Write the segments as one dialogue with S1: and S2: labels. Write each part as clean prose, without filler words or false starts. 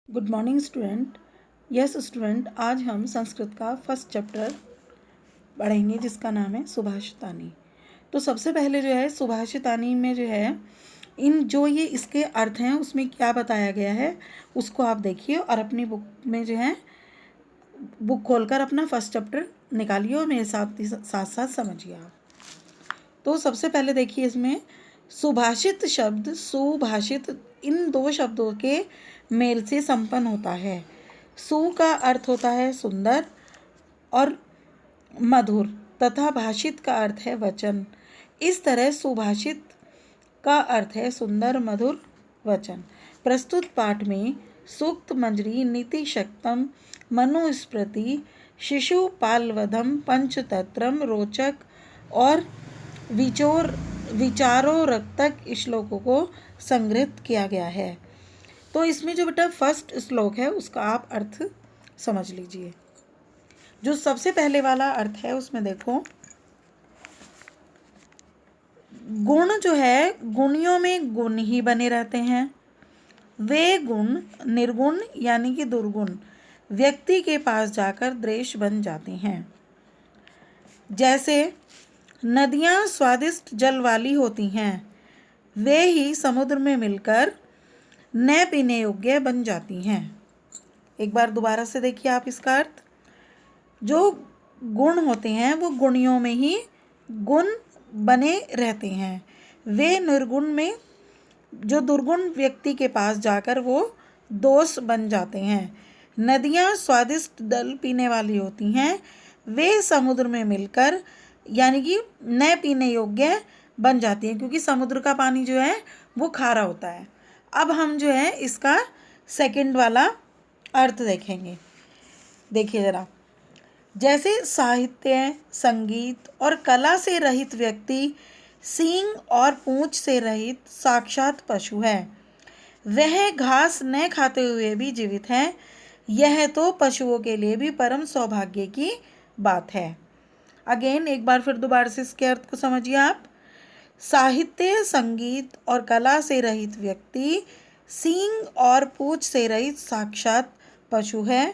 S1: Good morning student. Yes student, आज हम संस्कृत का फर्स्ट चैप्टर पढ़ेंगे जिसका नाम है सुभाषितानी। तो सबसे पहले जो है सुभाषितानी में जो है ये इसके अर्थ हैं उसमें क्या बताया गया है उसको आप देखिए और अपनी बुक में जो है बुक खोलकर अपना फर्स्ट चैप्टर निकालिए और मेरे साथ साथ समझिए आप। तो सबसे पहले देखिए इसमें सुभाषित शब्द सुभाषित इन दो शब्दों के मेल से संपन्न होता है। सु का अर्थ होता है सुंदर और मधुर तथा भाषित का अर्थ है वचन। इस तरह सुभाषित का अर्थ है सुंदर मधुर वचन। प्रस्तुत पाठ में सूक्त मंजरी नीति शक्तम मनुस्मृति शिशुपालवधम पंचतंत्रम रोचक और विचारोरक्तक श्लोकों को संग्रहित किया गया है। तो इसमें जो बेटा फर्स्ट श्लोक है उसका आप अर्थ समझ लीजिए। जो सबसे पहले वाला अर्थ है उसमें देखो, गुण जो है गुणियों में गुण ही बने रहते हैं। वे गुण निर्गुण यानी कि दुर्गुण व्यक्ति के पास जाकर द्वेष बन जाते हैं। जैसे नदियाँ स्वादिष्ट जल वाली होती हैं, वे ही समुद्र में मिलकर न पीने योग्य बन जाती हैं। एक बार दोबारा से देखिए आप इसका अर्थ। जो गुण होते हैं वो गुणियों में ही गुण बने रहते हैं। वे निर्गुण में जो दुर्गुण व्यक्ति के पास जाकर वो दोष बन जाते हैं। नदियाँ स्वादिष्ट जल पीने वाली होती हैं, वे समुद्र में मिलकर यानी कि न पीने योग्य बन जाती हैं, क्योंकि समुद्र का पानी जो है वो खारा होता है। अब हम जो है इसका सेकंड वाला अर्थ देखेंगे। देखिए ज़रा, जैसे साहित्य संगीत और कला से रहित व्यक्ति सींग और पूंछ से रहित साक्षात पशु है। वह घास न खाते हुए भी जीवित है। यह तो पशुओं के लिए भी परम सौभाग्य की बात है। अगेन एक बार फिर दोबारा से इसके अर्थ को समझिए आप। साहित्य संगीत और कला से रहित व्यक्ति सींग और पूंछ से रहित साक्षात पशु है।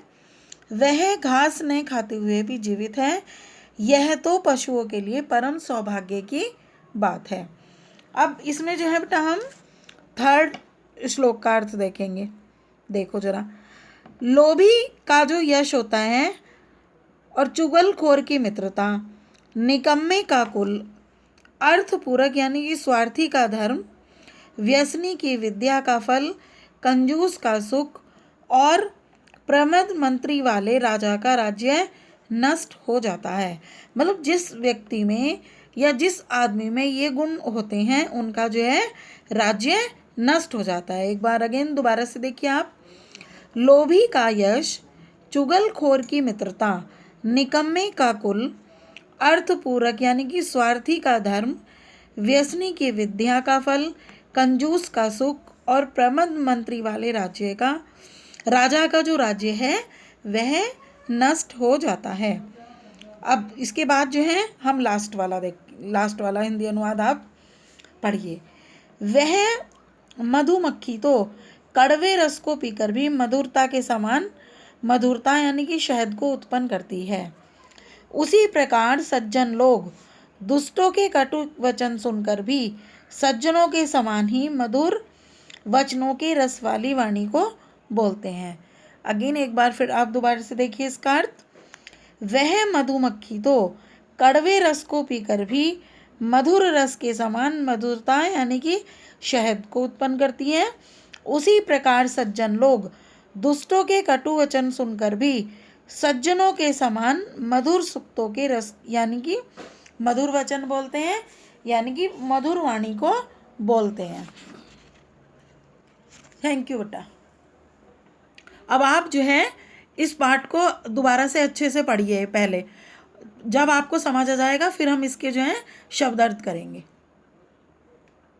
S1: वह घास नहीं खाते हुए भी जीवित है। यह तो पशुओं के लिए परम सौभाग्य की बात है। अब इसमें जो है बेटा हम थर्ड श्लोक का अर्थ देखेंगे। देखो जरा, लोभी का जो यश होता है और चुगलखोर की मित्रता, निकम्मे का कुल, अर्थपूरक यानी कि स्वार्थी का धर्म, व्यसनी की विद्या का फल, कंजूस का सुख और प्रमद मंत्री वाले राजा का राज्य नष्ट हो जाता है। मतलब जिस व्यक्ति में या जिस आदमी में ये गुण होते हैं उनका जो है राज्य नष्ट हो जाता है। एक बार अगेन दोबारा से देखिए आप। लोभी का यश, चुगलखोर की मित्रता, निकम्मे का कुल, अर्थपूरक यानी कि स्वार्थी का धर्म, व्यसनी की विद्या का फल, कंजूस का सुख और प्रमद मंत्री वाले राजा का जो राज्य है वह नष्ट हो जाता है। अब इसके बाद जो है हम लास्ट वाला हिंदी अनुवाद आप पढ़िए। वह मधुमक्खी तो कड़वे रस को पीकर भी मधुरता के समान मधुरता यानी कि शहद को उत्पन्न करती है। उसी प्रकार सज्जन लोग दुष्टों के कटु वचन सुनकर भी सज्जनों के समान ही मधुर वचनों की रस वाली वाणी को बोलते हैं। अगेन एक बार फिर आप दोबारा से देखिए इसका अर्थ। वह मधुमक्खी तो कड़वे रस को पीकर भी मधुर रस के समान मधुरता यानी कि शहद को उत्पन्न करती है। उसी प्रकार सज्जन लोग दुष्टों के कटु वचन सुनकर भी सज्जनों के समान मधुर सुक्तों के रस यानी कि मधुर वचन बोलते हैं, यानी कि मधुर वाणी को बोलते हैं। थैंक यू बेटा। अब आप जो है इस पाठ को दोबारा से अच्छे से पढ़िए। पहले जब आपको समझ आ जाएगा फिर हम इसके जो है शब्दार्थ करेंगे।